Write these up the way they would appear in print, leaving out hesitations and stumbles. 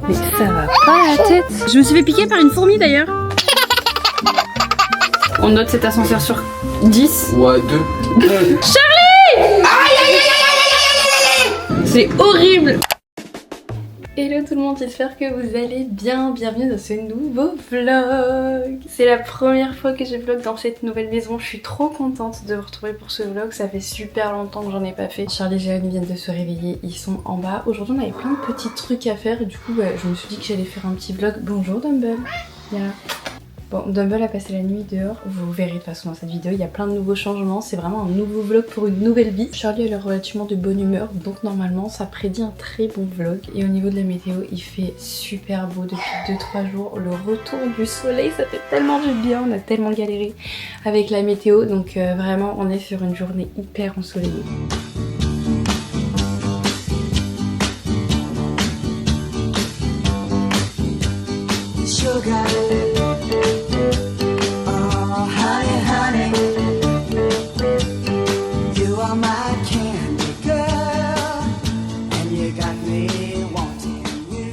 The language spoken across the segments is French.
Mais ça va pas la tête. Je me suis fait piquer par une fourmi d'ailleurs. On note cet ascenseur sur 10. Ouais, 2. Charlie! C'est horrible. Hello tout le monde, j'espère que vous allez bien. Bienvenue dans ce nouveau vlog. C'est la première fois que je vlog dans cette nouvelle maison. Je suis trop contente de vous retrouver pour ce vlog. Ça fait super longtemps que j'en ai pas fait. Charlie et Jérémy viennent de se réveiller, ils sont en bas. Aujourd'hui on avait plein de petits trucs à faire. Du coup je me suis dit que j'allais faire un petit vlog. Bonjour Dumble. Bon, Dumble a passé la nuit dehors, vous verrez de toute façon dans cette vidéo, il y a plein de nouveaux changements, c'est vraiment un nouveau vlog pour une nouvelle vie. Charlie a l'air relativement de bonne humeur, donc normalement ça prédit un très bon vlog. Et au niveau de la météo, il fait super beau depuis 2-3 jours, le retour du soleil, ça fait tellement du bien, on a tellement galéré avec la météo, donc vraiment on est sur une journée hyper ensoleillée. Sugar. Oh, honey, honey, you are my candy girl, and you got me wanting you.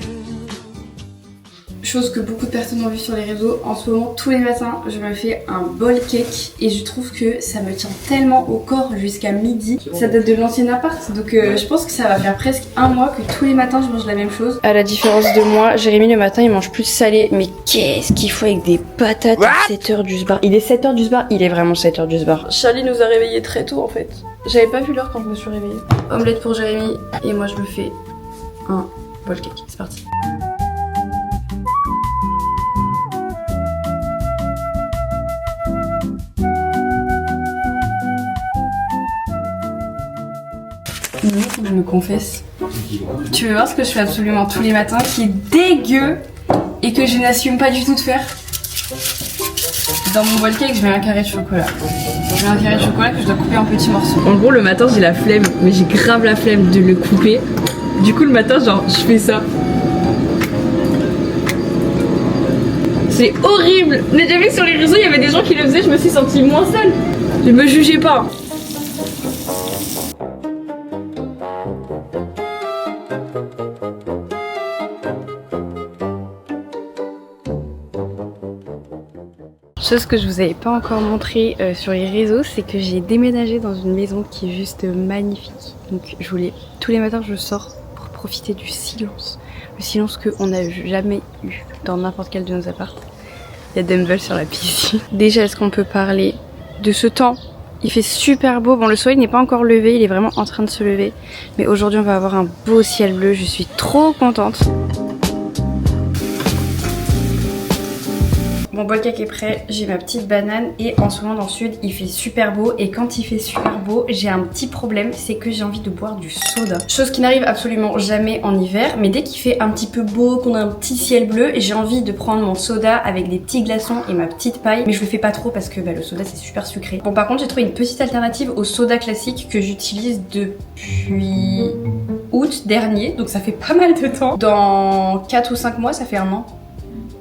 Chose que beaucoup de personnes ont vu sur les réseaux, en ce moment tous les matins je me fais un bol cake et je trouve que ça me tient tellement au corps jusqu'à midi. Ça date de l'ancien appart, donc je pense que ça va faire presque un mois que tous les matins je mange la même chose. À la différence de moi, Jérémy le matin il mange plus salé, mais qu'est-ce qu'il faut avec des patates à 7h du sbar. Il est 7h du sbar, il est vraiment 7h du sbar. Charlie nous a réveillés très tôt en fait. J'avais pas vu l'heure quand je me suis réveillée. Omelette pour Jérémy et moi je me fais un bol cake. C'est parti. Je me confesse. Tu veux voir ce que je fais absolument tous les matins qui est dégueu et que je n'assume pas du tout de faire? Dans mon bol cake, je mets un carré de chocolat. Je mets un carré de chocolat que je dois couper en petits morceaux. En gros, le matin, j'ai la flemme, mais j'ai grave la flemme de le couper. Du coup, le matin, genre, je fais ça. C'est horrible! J'ai déjà vu que sur les réseaux, il y avait des gens qui le faisaient, je me suis sentie moins seule. Ne me jugez pas. Chose que je vous avais pas encore montré sur les réseaux, c'est que j'ai déménagé dans une maison qui est juste magnifique. Donc je voulais, tous les matins je sors pour profiter du silence. Le silence qu'on n'a jamais eu dans n'importe quel de nos apparts. Il y a Dumble sur la piscine. Déjà, est-ce qu'on peut parler de ce temps? Il fait super beau, bon le soleil n'est pas encore levé, il est vraiment en train de se lever. Mais aujourd'hui on va avoir un beau ciel bleu, je suis trop contente. Mon bol cake est prêt, j'ai ma petite banane et en ce moment dans le sud il fait super beau et quand il fait super beau j'ai un petit problème, c'est que j'ai envie de boire du soda. Chose qui n'arrive absolument jamais en hiver, mais dès qu'il fait un petit peu beau, qu'on a un petit ciel bleu, j'ai envie de prendre mon soda avec des petits glaçons et ma petite paille, mais je le fais pas trop parce que le soda c'est super sucré. Bon par contre j'ai trouvé une petite alternative au soda classique que j'utilise depuis août dernier, donc ça fait pas mal de temps. Dans 4 ou 5 mois ça fait un an.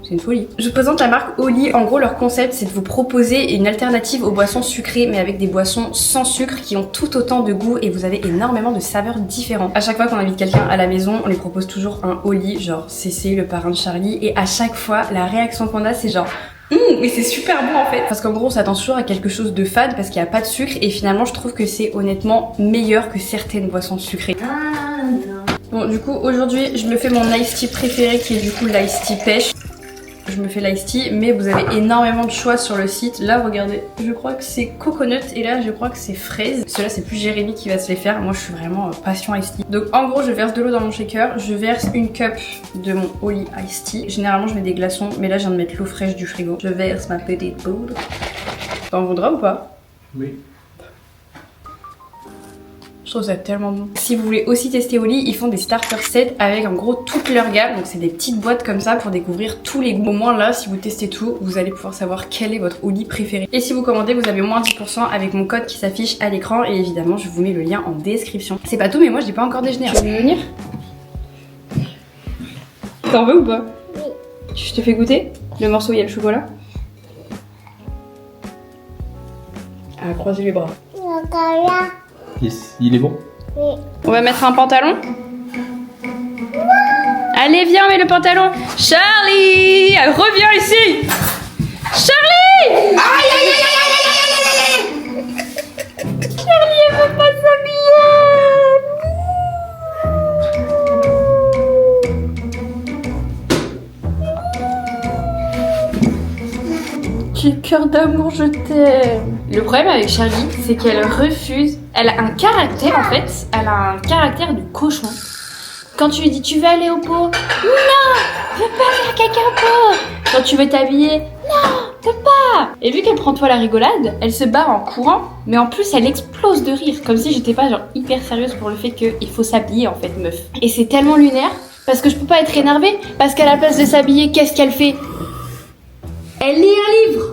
C'est une folie. Je vous présente la marque Oli. En gros, leur concept, c'est de vous proposer une alternative aux boissons sucrées, mais avec des boissons sans sucre qui ont tout autant de goût et vous avez énormément de saveurs différentes. À chaque fois qu'on invite quelqu'un à la maison, on lui propose toujours un Oli, genre CC, le parrain de Charlie, et à chaque fois, la réaction qu'on a, c'est genre mais c'est super bon en fait. Parce qu'en gros on s'attend toujours à quelque chose de fade parce qu'il n'y a pas de sucre et finalement je trouve que c'est honnêtement meilleur que certaines boissons sucrées. Bon du coup aujourd'hui je me fais mon iced tea préféré qui est du coup l'iced tea pêche. Je me fais l'ice tea, mais vous avez énormément de choix sur le site. Là, regardez, je crois que c'est coconut et là, je crois que c'est fraise. Ceux-là, c'est plus Jérémy qui va se les faire. Moi, je suis vraiment passion ice tea. Donc, en gros, je verse de l'eau dans mon shaker. Je verse une cup de mon Oli Ice Tea. Généralement, je mets des glaçons, mais là, je viens de mettre l'eau fraîche du frigo. Je verse ma petite boule. T'en voudras ou pas? Oui. Je trouve ça tellement bon. Si vous voulez aussi tester Oli, ils font des starter sets avec en gros toute leur gamme. Donc c'est des petites boîtes comme ça pour découvrir tous les goûts. Au moins là, si vous testez tout, vous allez pouvoir savoir quel est votre Oli préféré. Et si vous commandez, vous avez moins 10% avec mon code qui s'affiche à l'écran. Et évidemment, je vous mets le lien en description. C'est pas tout, mais moi j'ai pas encore déjeuné. Tu veux venir? T'en veux ou pas? Oui. Je te fais goûter le morceau où il y a le chocolat? Ah, croisez les bras. Yes. Il est bon? Oui. On va mettre un pantalon? Allez, viens, on met le pantalon. Charlie, reviens ici. Charlie. Aïe, aïe, aïe, aïe, aïe, aïe. Charlie, elle veut pas s'habiller. Du cœur d'amour, je t'aime. Le problème avec Charlie, c'est qu'elle refuse. Elle a un caractère en fait. Elle a un caractère de cochon. Quand tu lui dis tu veux aller au pot, non, je veux pas faire caca au pot. Quand tu veux t'habiller, non, je veux pas. Et vu qu'elle prend toi la rigolade, elle se barre en courant. Mais en plus, elle explose de rire, comme si j'étais pas genre hyper sérieuse pour le fait qu'il faut s'habiller en fait, meuf. Et c'est tellement lunaire parce que je peux pas être énervée parce qu'à la place de s'habiller, qu'est-ce qu'elle fait? Elle lit un livre.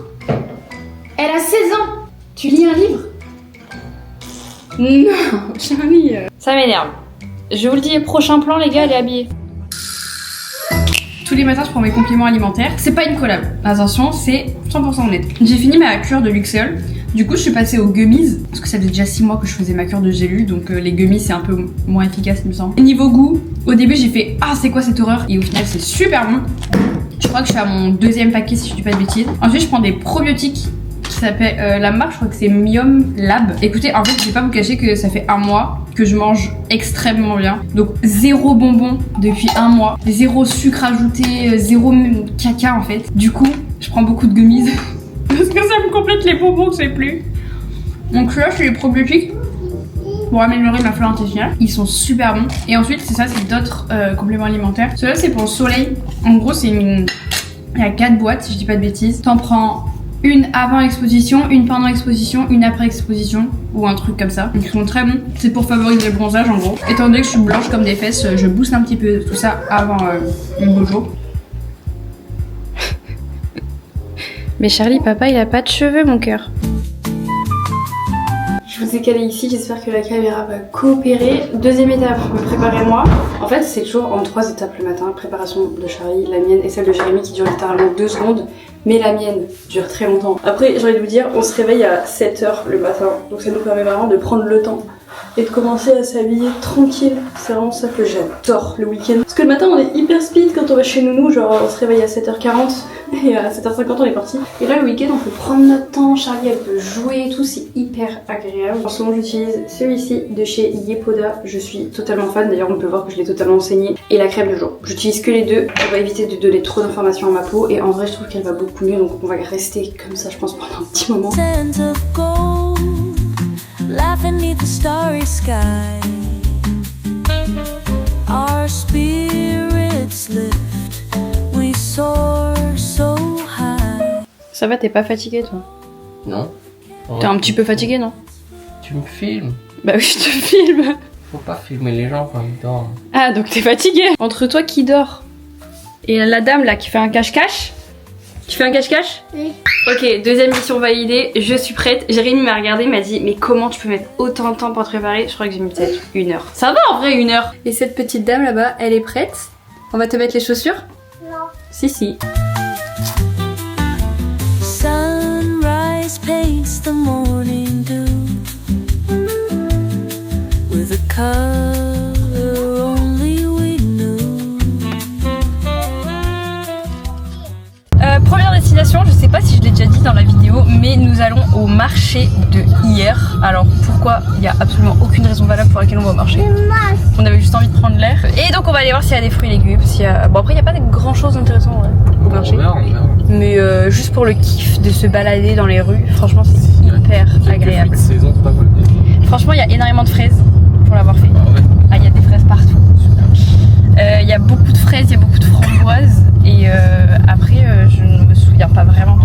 Elle a 16 ans. Tu lis un livre? Non, Charlie. Ça m'énerve. Je vous le dis, prochain plan, les gars, elle est habillée. Tous les matins, je prends mes compléments alimentaires. C'est pas une collab. Attention, c'est 100% honnête. J'ai fini ma cure de Luxeol. Du coup, je suis passée aux gummies. Parce que ça faisait déjà 6 mois que je faisais ma cure de gélule. Donc, les gummies, c'est un peu moins efficace, il me semble. Et niveau goût, au début, j'ai fait ah, c'est quoi cette horreur? Et au final, c'est super bon. Je crois que je suis à mon 2e paquet, si je dis pas de bêtises. Ensuite, je prends des probiotiques. Qui s'appelle la marque, je crois que c'est Mium Lab. Écoutez, en fait, je vais pas vous cacher que ça fait 1 mois que je mange extrêmement bien. Donc 0 bonbons depuis 1 mois, 0 sucre ajouté, 0 caca en fait. Du coup, je prends beaucoup de gummies parce que ça me complète les bonbons que j'ai plus. Donc là, je fais les probiotiques pour améliorer ma flore intestinale. Ils sont super bons. Et ensuite, c'est ça, c'est d'autres compléments alimentaires. Celui-là, c'est pour le soleil. En gros, c'est une... Il y a 4 boîtes, si je dis pas de bêtises. T'en prends une avant exposition, une pendant exposition, une après exposition ou un truc comme ça. Donc ils sont très bons. C'est pour favoriser le bronzage en gros. Étant donné que je suis blanche comme des fesses, je booste un petit peu tout ça avant le beau jour. Mais Charlie, papa, il a pas de cheveux, mon cœur. Je vous ai calé ici, j'espère que la caméra va coopérer. 2e étape, me préparer moi. En fait, c'est toujours en 3 étapes le matin. Préparation de Charlie, la mienne et celle de Jérémy qui dure littéralement 2 secondes. Mais la mienne dure très longtemps. Après, j'ai envie de vous dire, on se réveille à 7h le matin. Donc ça nous permet vraiment de prendre le temps et de commencer à s'habiller tranquille. C'est vraiment ça que j'adore le week-end. Parce que le matin, on est hyper speed quand on va chez Nounou. Genre, on se réveille à 7h40 et à 7h50, on est parti. Et là, le week-end, on peut prendre notre temps. Charlie, elle peut jouer et tout. C'est hyper agréable. En ce moment, j'utilise celui-ci de chez Yepoda. Je suis totalement fan. D'ailleurs, on peut voir que je l'ai totalement saigné. Et la crème de jour. J'utilise que les deux. On va éviter de donner trop d'informations à ma peau. Et en vrai, je trouve qu'elle va beaucoup mieux. Donc, on va rester comme ça, je pense, pendant un petit moment. Laughing beneath the starry sky, our spirits lift, we soar so high. Ça va, t'es pas fatigué toi? Non. T'es un petit peu fatigué, non? Tu me filmes? Bah oui, je te filme. Faut pas filmer les gens quand ils dorment. Ah, donc t'es fatigué. Entre toi qui dort et la dame là qui fait un cache-cache. Tu fais un cache-cache? Oui. Ok, 2e mission validée, je suis prête. Jérémy m'a regardé, il m'a dit mais comment tu peux mettre autant de temps pour te préparer? Je crois que j'ai mis peut-être 1 heure. Ça va en vrai 1 heure. Et cette petite dame là-bas, elle est prête? On va te mettre les chaussures? Non. Si si. Sunrise paints the morning dew with a color only we knew. Première destination, je sais pas si je l'ai déjà dit dans la vidéo, mais nous allons au marché de hier. Alors pourquoi? Il n'y a absolument aucune raison valable pour laquelle on va au marché. On avait juste envie de prendre l'air. Et donc on va aller voir s'il y a des fruits et légumes. Bon après il n'y a pas grand chose d'intéressant au marché. On verra. Mais juste pour le kiff de se balader dans les rues, franchement c'est hyper agréable. Saison, c'est pas mal. Franchement il y a énormément de fraises pour l'avoir fait. Ah il y a des fraises partout. Il y a beaucoup de fraises, il y a beaucoup de framboises. Et après je ne me souviens pas vraiment.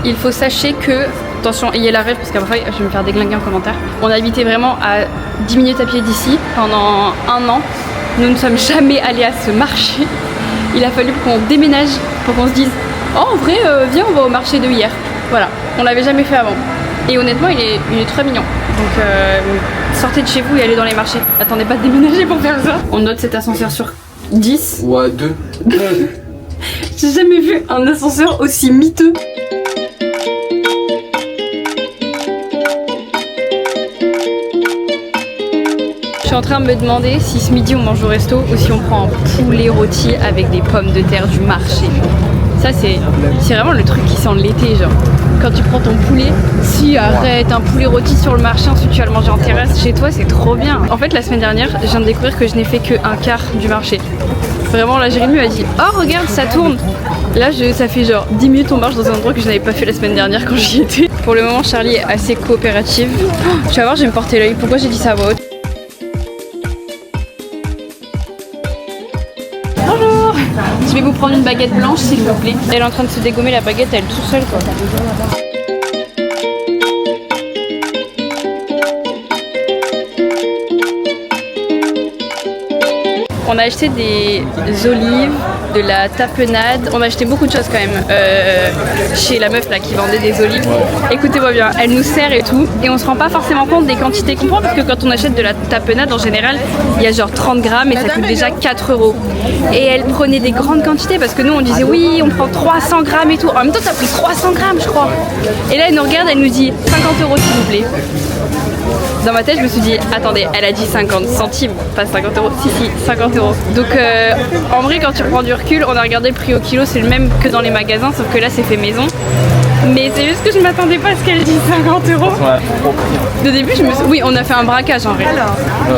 Il faut sachez que, attention, ayez la rêve parce qu'après je vais me faire déglinguer en commentaire. On a habité vraiment à 10 minutes à pied d'ici pendant 1 an. Nous ne sommes jamais allés à ce marché. Il a fallu qu'on déménage pour qu'on se dise oh en vrai viens on va au marché de hier. Voilà, on l'avait jamais fait avant. Et honnêtement il est très mignon. Donc sortez de chez vous et allez dans les marchés. Attendez pas de déménager pour faire ça. On note cet ascenseur sur 10. Ouais 2. J'ai jamais vu un ascenseur aussi miteux. Je suis en train de me demander si ce midi on mange au resto ou si on prend un poulet rôti avec des pommes de terre du marché. Ça c'est vraiment le truc qui sent l'été genre. Quand tu prends ton poulet, si arrête, un poulet rôti sur le marché, ensuite tu vas le manger en terrasse chez toi, c'est trop bien. En fait la semaine dernière, je viens de découvrir que je n'ai fait que un quart du marché. Vraiment la Jérémy m'a dit oh regarde ça tourne. Là ça fait genre 10 minutes on marche dans un endroit que je n'avais pas fait la semaine dernière quand j'y étais. Pour le moment Charlie est assez coopérative. Oh, tu vas voir je vais me porter l'œil, pourquoi j'ai dit ça à voix haute? Bonjour. Je vais vous prendre une baguette blanche s'il vous plaît. Elle est en train de se dégommer la baguette elle toute seule quoi. On a acheté des olives, de la tapenade, on a acheté beaucoup de choses quand même chez la meuf là qui vendait des olives. Écoutez-moi bien, elle nous sert et tout et on se rend pas forcément compte des quantités qu'on prend parce que quand on achète de la tapenade en général il y a genre 30 grammes et ça coûte déjà 4 €. Et elle prenait des grandes quantités parce que nous on disait oui on prend 300 grammes et tout. En même temps ça a pris 300 grammes je crois. Et là elle nous regarde, elle nous dit 50 € s'il vous plaît. Dans ma tête, je me suis dit, attendez, elle a dit 50 centimes, pas 50 €. Si, 50 €. Donc, en vrai, quand tu prends du recul, on a regardé le prix au kilo, c'est le même que dans les magasins, sauf que là, c'est fait maison. Mais c'est juste que je m'attendais pas à ce qu'elle dise 50 €. De début, oui, on a fait un braquage en vrai.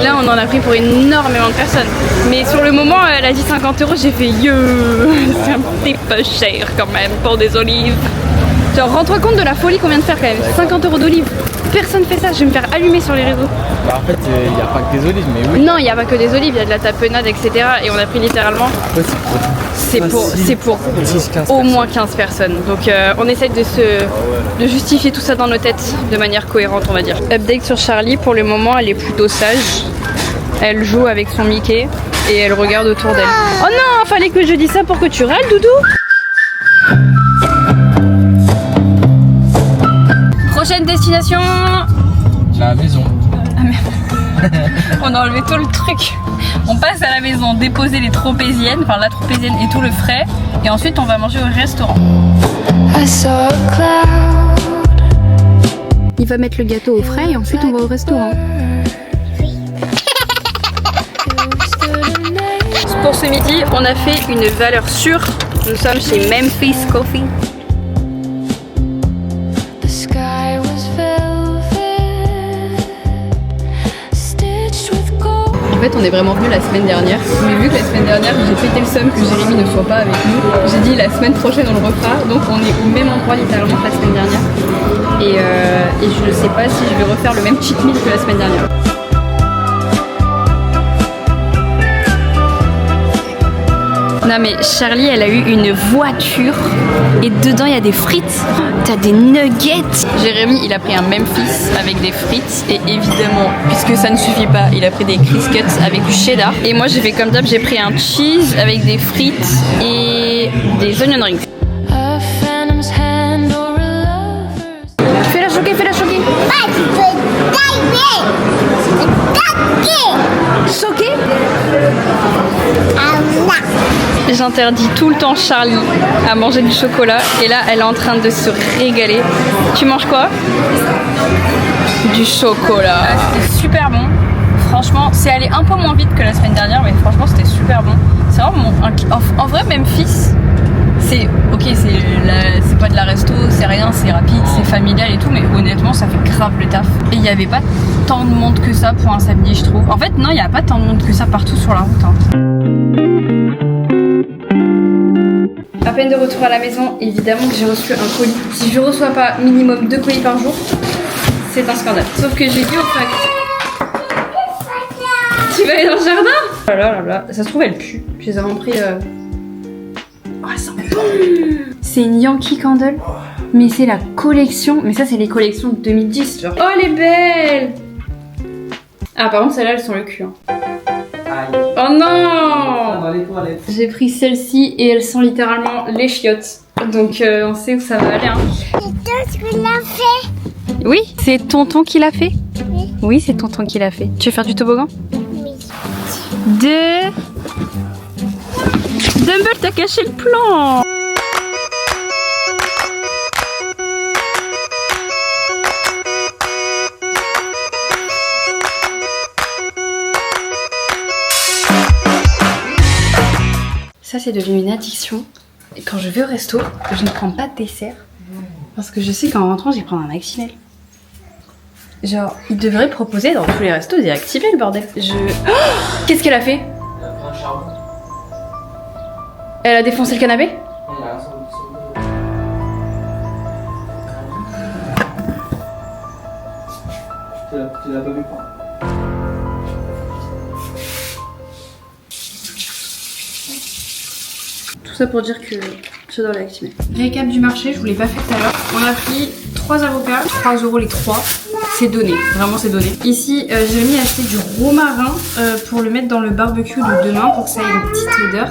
Là, on en a pris pour énormément de personnes. Mais sur le moment, elle a dit 50 €, j'ai fait c'est un petit peu cher quand même pour des olives. Genre, rends-toi compte de la folie qu'on vient de faire quand même. 50 € d'olives. Personne fait ça, je vais me faire allumer sur les réseaux. Bah en fait, il n'y a pas que des olives, mais oui. Non, il n'y a pas que des olives, il y a de la tapenade, etc. Et on a pris littéralement. C'est pour au moins 15 personnes. Donc on essaie de justifier tout ça dans nos têtes de manière cohérente, on va dire. Update sur Charlie, pour le moment, elle est plutôt sage. Elle joue avec son Mickey et elle regarde autour d'elle. Oh non, fallait que je dise ça pour que tu râles, Doudou. Prochaine destination. La maison. Ah merde. On a enlevé tout le truc. On passe à la maison, déposer les tropéziennes, enfin la tropézienne et tout le frais. Et ensuite on va manger au restaurant. Il va mettre le gâteau au frais et ensuite on va au restaurant. Pour ce midi, on a fait une valeur sûre. Nous sommes chez Memphis Coffee. En fait on est vraiment venu la semaine dernière, mais vu que la semaine dernière j'ai pété le seum que Jérémy ne soit pas avec nous, j'ai dit la semaine prochaine on le refera, donc on est au même endroit littéralement que la semaine dernière et je ne sais pas si je vais refaire le même cheat meal que la semaine dernière. Non mais Charlie elle a eu une voiture et dedans il y a des frites. T'as des nuggets. Jérémy il a pris un Memphis avec des frites et évidemment puisque ça ne suffit pas il a pris des Criscuts avec du cheddar. Et moi j'ai fait comme d'hab, j'ai pris un cheese avec des frites et des onion rings. Fais-la choquer, fais-la choquer. Choquer. J'interdis tout le temps Charlie à manger du chocolat et là elle est en train de se régaler. Tu manges quoi? Du chocolat. C'était super bon. Franchement, c'est allé un peu moins vite que la semaine dernière mais franchement c'était super bon. C'est vraiment en vrai Memphis, c'est ok, c'est pas de la resto, c'est rien, c'est rapide, c'est familial et tout, mais honnêtement ça fait grave le taf. Et il n'y avait pas tant de monde que ça pour un samedi je trouve. En fait non, il n'y a pas tant de monde que ça partout sur la route. Hein. À peine de retour à la maison, évidemment que j'ai reçu un colis. Si je reçois pas minimum 2 colis par jour, c'est un scandale. Sauf que j'ai dit au fac. Tu vas aller dans le jardin? Oh là là là, ça se trouve elle pue. Je les ai vraiment pris. Oh, elle sent bon. C'est une Yankee Candle, mais c'est la collection. Mais ça c'est les collections de 2010 genre. Oh elle est belle. Ah par contre celles-là elles sont le cul. Hein. Oh non! Dans les toilettes. J'ai pris celle-ci et elle sent littéralement les chiottes. Donc on sait où ça va aller. Hein. C'est toi qui l'as fait? Oui, c'est tonton qui l'a fait? Oui. Oui, c'est tonton qui l'a fait. Tu veux faire du toboggan? Oui. 2, Dumble, t'as caché le plan. Ça, c'est devenu une addiction. Et quand je vais au resto, je ne prends pas de dessert. Parce que je sais qu'en rentrant, je vais prendre un Actimel. Genre, ils devraient proposer dans tous les restos des Actimel, bordel. Oh, qu'est-ce qu'elle a fait? Elle a pris un charbon. Elle a défoncé le canapé? Tu l'as pas vu pas? Tout ça pour dire que j'adore les Actimel. Récap du marché, je vous l'ai pas fait tout à l'heure. On a pris 3 avocats, 3 € les 3. C'est donné, vraiment c'est donné. Ici, Jérémy a acheté du romarin pour le mettre dans le barbecue de demain pour que ça ait une petite odeur.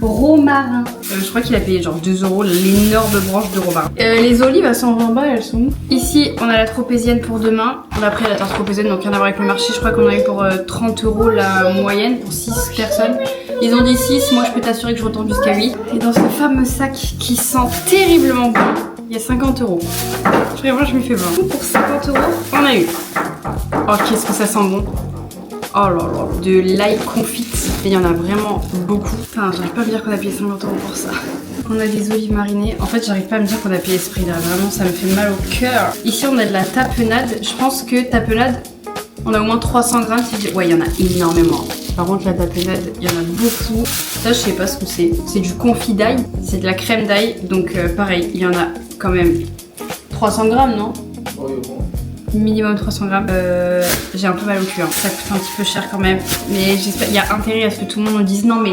Romarin. Je crois qu'il a payé genre 2 € l'énorme branche de romarin. Les olives à 120 balles, elles sont où? Ici, on a la tropézienne pour demain. On a pris la tarte tropézienne, donc rien à voir avec le marché. Je crois qu'on a eu pour 30 € la moyenne pour 6 personnes. Ils ont dit 6, moi je peux t'assurer que je retourne jusqu'à 8. Et dans ce fameux sac qui sent terriblement bon, il y a 50 €. Vraiment, je me fais voir. Pour 50 €, on a eu. Oh, qu'est-ce que ça sent bon. Oh là là, de l'ail confite. Et il y en a vraiment beaucoup. Enfin, j'arrive pas à me dire qu'on a payé 50 € pour ça. On a des olives marinées. En fait, j'arrive pas à me dire qu'on a payé ce prix là. Vraiment, ça me fait mal au cœur. Ici, on a de la tapenade. Je pense que tapenade, on a au moins 300 grammes. Ouais, il y en a énormément. Par contre, la tapenade, il y en a beaucoup. Ça, je sais pas ce que c'est. C'est du confit d'ail. C'est de la crème d'ail. Donc, pareil, il y en a quand même 300 grammes, non? Minimum 300 grammes. J'ai un peu mal au cul. Hein. Ça coûte un petit peu cher quand même. Mais j'espère, il y a intérêt à ce que tout le monde nous dise non, mais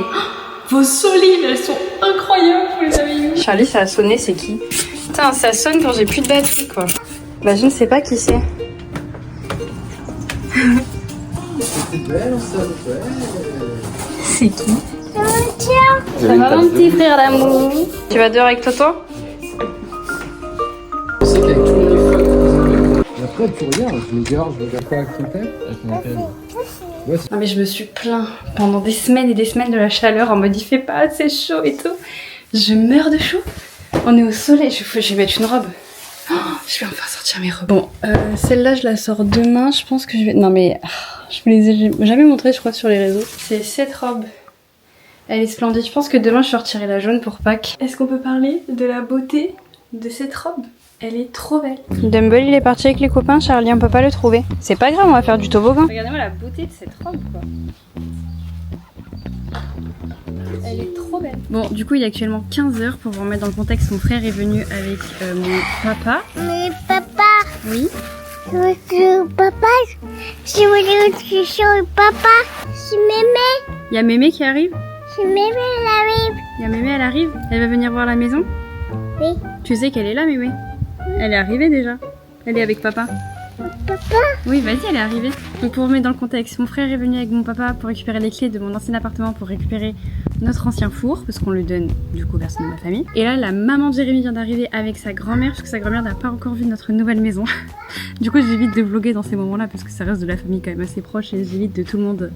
vos olives, elles sont incroyables, vous les avez eues. Charlie, ça a sonné, c'est qui? Putain, ça sonne quand j'ai plus de batterie, quoi. Bah, je ne sais pas qui c'est. C'est qui? Ça va mon petit frère d'amour? Tu vas dehors avec Toto? C'est qu'avec tous les fois. Et après, tu regardes, je regarde quoi avec ton père? Avec mon père. Ouais, non mais je me suis plaint pendant des semaines et des semaines de la chaleur en mode il fait pas assez chaud et tout. Je meurs de chaud. On est au soleil, je vais mettre une robe. Oh, je vais enfin sortir mes robes. Bon, celle-là je la sors demain, je pense que je vais... Non mais, je vous les ai jamais montré je crois sur les réseaux. C'est cette robe. Elle est splendide, je pense que demain je sortirai la jaune pour Pâques. Est-ce qu'on peut parler de la beauté de cette robe? Elle est trop belle. Dumble il est parti avec les copains, Charlie on peut pas le trouver. C'est pas grave, on va faire du toboggan. Regardez-moi la beauté de cette robe quoi. Elle est trop belle. Bon du coup il est actuellement 15 h pour vous remettre dans le contexte. Mon frère est venu avec mon papa. Mais papa, Oui. papa, je voulais autre chose, papa, c'est mémé, Il y a Mémé qui arrive. c'est mémé, elle arrive. Il y a Mémé, elle arrive. Elle va venir voir la maison. Oui, Tu sais qu'elle est là Mémé. Elle est arrivée déjà. Elle est avec papa. papa, Oui, vas-y, elle est arrivée. Donc pour vous remettre dans le contexte, mon frère est venu avec mon papa pour récupérer les clés de mon ancien appartement pour récupérer notre ancien four, parce qu'on le donne du coup aux personnes de ma famille. Et là, la maman de Jérémy vient d'arriver avec sa grand-mère, parce que sa grand-mère n'a pas encore vu notre nouvelle maison. Du coup, j'évite de vlogger dans ces moments-là, parce que ça reste de la famille quand même assez proche, et j'évite de tout le monde,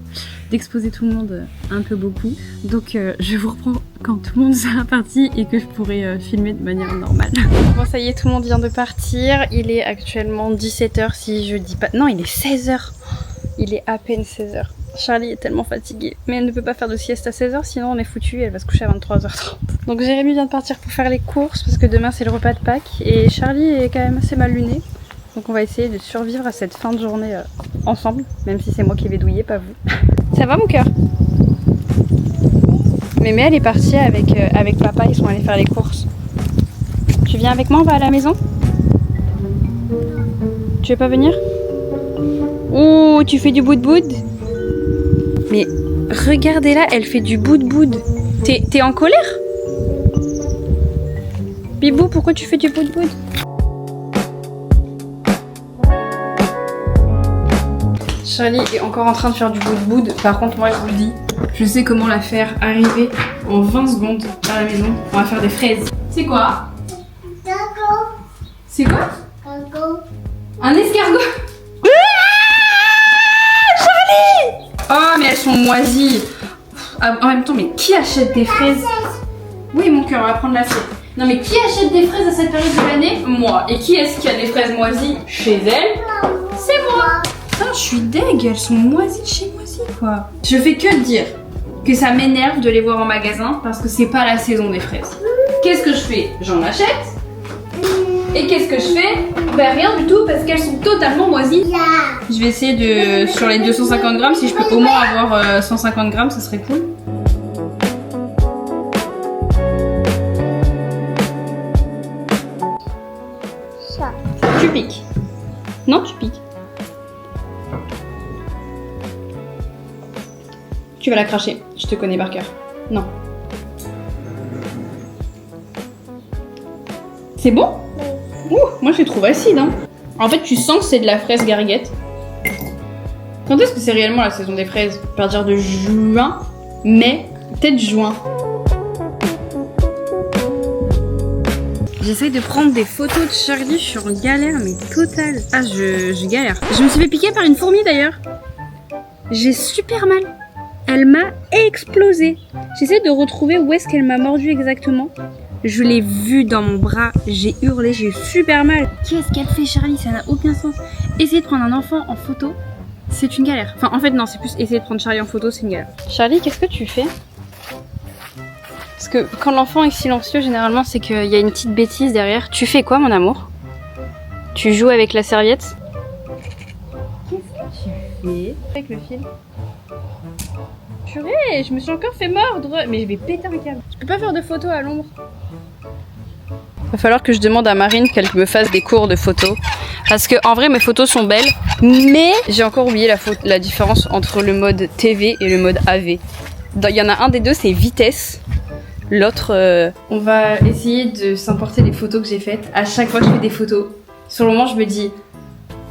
d'exposer tout le monde un peu beaucoup. Donc je vous reprends quand tout le monde sera parti et que je pourrai filmer de manière normale. Bon, ça y est, tout le monde vient de partir. Il est actuellement 17 h si je dis pas... Non, il est 16 h. Il est à peine 16 h. Charlie est tellement fatiguée, mais elle ne peut pas faire de sieste à 16 h, sinon on est foutu, elle va se coucher à 23 h 30. Donc Jérémy vient de partir pour faire les courses, parce que demain c'est le repas de Pâques, et Charlie est quand même assez mal luné. Donc on va essayer de survivre à cette fin de journée ensemble, même si c'est moi qui vais douiller, pas vous. Ça va mon cœur? Mémé elle est partie avec papa, ils sont allés faire les courses. Tu viens avec moi, on va à la maison? Tu veux pas venir? Oh, tu fais du bout-de-bout? Mais regardez-la, elle fait du bout-de-bout. T'es en colère? Bibou, pourquoi tu fais du bout-de-bout? Charlie est encore en train de faire du bout-de-bout. Par contre, moi je vous le dis, je sais comment la faire arriver en 20 secondes à la maison. On va faire des fraises. C'est quoi? Gago, C'est quoi? gago. Un escargot? Charlie! Oh mais elles sont moisies. En même temps, mais qui achète des fraises Oui, mon cœur, on va prendre l'assiette. Non mais qui achète des fraises à cette période de l'année? Moi. Et qui est-ce qui a des fraises moisies chez elle? C'est moi. Putain, je suis deg, elles sont moisies chez moisies quoi. Je fais que dire que ça m'énerve de les voir en magasin parce que c'est pas la saison des fraises. Qu'est-ce que je fais? J'en achète. Et qu'est-ce que je fais? Ben rien du tout parce qu'elles sont totalement moisies. Je vais essayer de, sur les 250 grammes, si je peux au moins avoir 150 grammes, ça serait cool. Tu piques. Non, tu piques. Tu vas la cracher, je te connais par cœur. Non. C'est bon? Ouh, moi je les trouve acides hein. En fait tu sens que c'est de la fraise gariguette. Quand est-ce que c'est réellement la saison des fraises? À partir de juin, mai, peut-être juin. J'essaye de prendre des photos de Charlie, je suis en galère mais totale. Ah je galère. Je me suis fait piquer par une fourmi d'ailleurs. J'ai super mal. Elle m'a explosé. J'essaie de retrouver où est-ce qu'elle m'a mordu exactement. Je l'ai vue dans mon bras, j'ai hurlé, j'ai eu super mal. Qu'est-ce qu'elle fait Charlie? Ça n'a aucun sens. Essayer de prendre un enfant en photo, c'est une galère. Enfin en fait non, c'est plus essayer de prendre Charlie en photo, c'est une galère. Charlie, qu'est-ce que tu fais? Parce que quand l'enfant est silencieux, généralement c'est qu'il y a une petite bêtise derrière. Tu fais quoi mon amour? Tu joues avec la serviette? Qu'est-ce que tu fais avec le fil? Purée, je me suis encore fait mordre. Mais je vais péter un câble. Je peux pas faire de photos à l'ombre. Va falloir que je demande à Marine qu'elle me fasse des cours de photos. Parce que en vrai mes photos sont belles. Mais j'ai encore oublié la différence entre le mode TV et le mode AV. Il y en a un des deux c'est vitesse. L'autre... On va essayer de s'importer les photos que j'ai faites. À chaque fois que je fais des photos, sur le moment je me dis...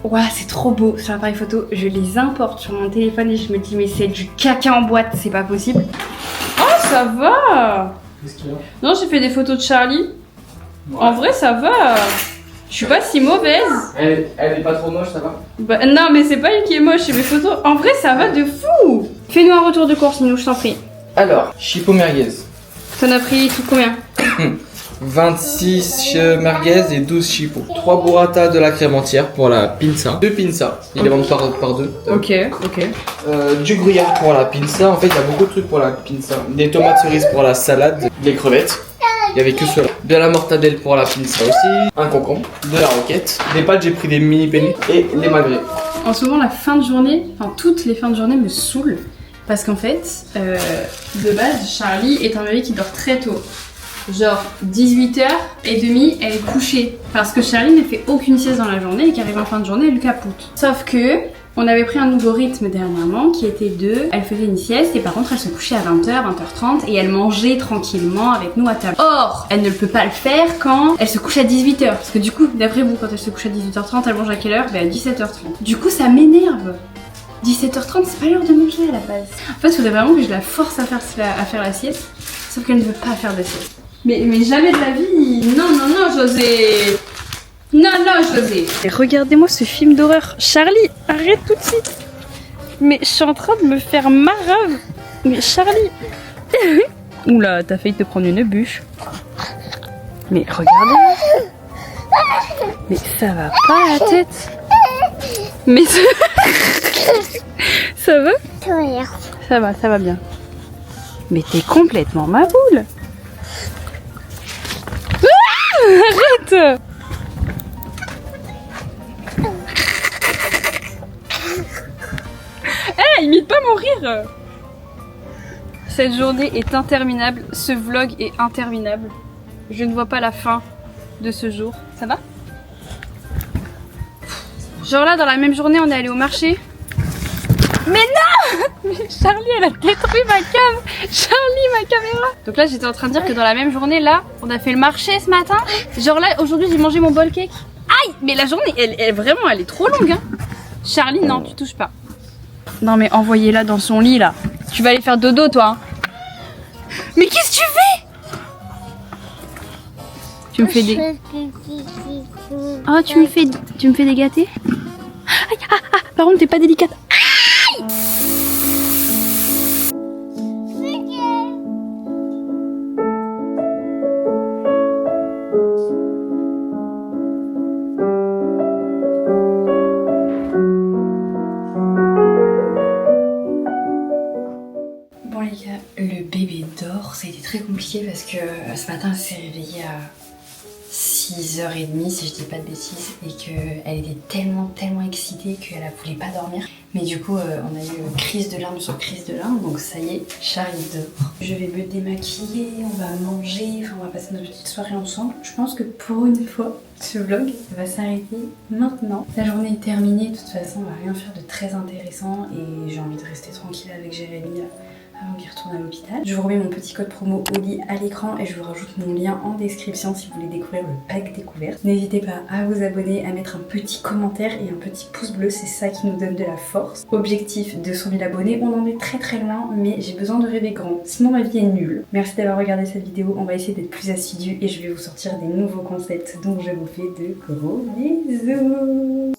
Ouah, c'est trop beau sur l'appareil photo. Je les importe sur mon téléphone et je me dis mais c'est du caca en boîte, c'est pas possible. Oh ça va. Qu'est-ce qu'il y a? Non, j'ai fait des photos de Charlie. Ouais. En vrai ça va. Je suis pas si mauvaise. Elle est pas trop moche, ça va? Bah, non mais c'est pas elle qui est moche, c'est mes photos. En vrai ça va de fou. Fais-nous un retour de course, Minou, je t'en prie. Alors, chipot merguez. T'en as pris tout combien? 26 merguez et 12 chipots. 3 burrata de la crème entière pour la pinza. 2 pinza, ils les vendent par deux. Ok. Du gruyère pour la pinza. En fait, il y a beaucoup de trucs pour la pinza. Des tomates cerises pour la salade. Des crevettes. Il n'y avait que cela. De la mortadelle pour la pinza aussi. Un concombre. De la roquette. Des pâtes, j'ai pris des mini penny. Et les magrets. En ce moment, la fin de journée, enfin toutes les fins de journée me saoulent. Parce qu'en fait, de base, Charlie est un bébé qui dort très tôt. Genre 18h30 elle est couchée parce que Charlie ne fait aucune sieste dans la journée et qu'arrive en fin de journée elle lui capoute. Sauf que on avait pris un nouveau rythme dernièrement qui était elle faisait une sieste et par contre elle se couchait à 20h, 20h30 et elle mangeait tranquillement avec nous à table. Or elle ne peut pas le faire quand elle se couche à 18h parce que du coup d'après vous quand elle se couche à 18h30 elle mange à quelle heure? Ben à 17h30. Du coup ça m'énerve. 17h30 c'est pas l'heure de manger à la base. En fait il faudrait vraiment que je la force à faire la sieste sauf qu'elle ne veut pas faire de sieste. Mais jamais de la vie. Non, José. Non, José. Regardez-moi ce film d'horreur. Charlie, arrête tout de suite. Mais je suis en train de me faire marave. Mais Charlie. Oula, t'as failli te prendre une bûche. Mais regardez. Mais ça va pas la tête. Mais ça va? Ça va bien. Mais t'es complètement ma boule. Arrête! Hey, imite pas mon rire! Cette journée est interminable, ce vlog est interminable. Je ne vois pas la fin de ce jour. Ça va? Genre là, dans la même journée, on est allé au marché. Mais non! Mais Charlie, elle a détruit ma cam! Charlie, ma caméra! Donc là, j'étais en train de dire que dans la même journée, là, on a fait le marché ce matin. Genre là, aujourd'hui, j'ai mangé mon bol cake. Aïe! Mais la journée, elle vraiment, elle est trop longue, hein! Charlie, non, tu touches pas. Non, mais envoyez-la dans son lit, là. Tu vas aller faire dodo, toi. Hein. Mais qu'est-ce que tu fais? Tu me fais des... Oh, tu me fais des gâtés? Aïe, par contre, t'es pas délicate. parce que ce matin elle s'est réveillée à 6h30 si je dis pas de bêtises et qu'elle était tellement excitée qu'elle ne voulait pas dormir. Mais du coup on a eu crise de larmes sur crise de larmes, donc ça y est, j'arrive dehors. Je vais me démaquiller, on va manger, enfin on va passer notre petite soirée ensemble. Je pense que pour une fois, ce vlog va s'arrêter maintenant. La journée est terminée, de toute façon on va rien faire de très intéressant et j'ai envie de rester tranquille avec Jérémy avant qu'il retourne à l'hôpital. Je vous remets mon petit code promo Oli à l'écran et je vous rajoute mon lien en description si vous voulez découvrir le pack découverte. N'hésitez pas à vous abonner, à mettre un petit commentaire et un petit pouce bleu, c'est ça qui nous donne de la force. Objectif 200 000 abonnés, on en est très loin, mais j'ai besoin de rêver grand, sinon ma vie est nulle. Merci d'avoir regardé cette vidéo, on va essayer d'être plus assidus et je vais vous sortir des nouveaux concepts, donc je vous fais de gros bisous.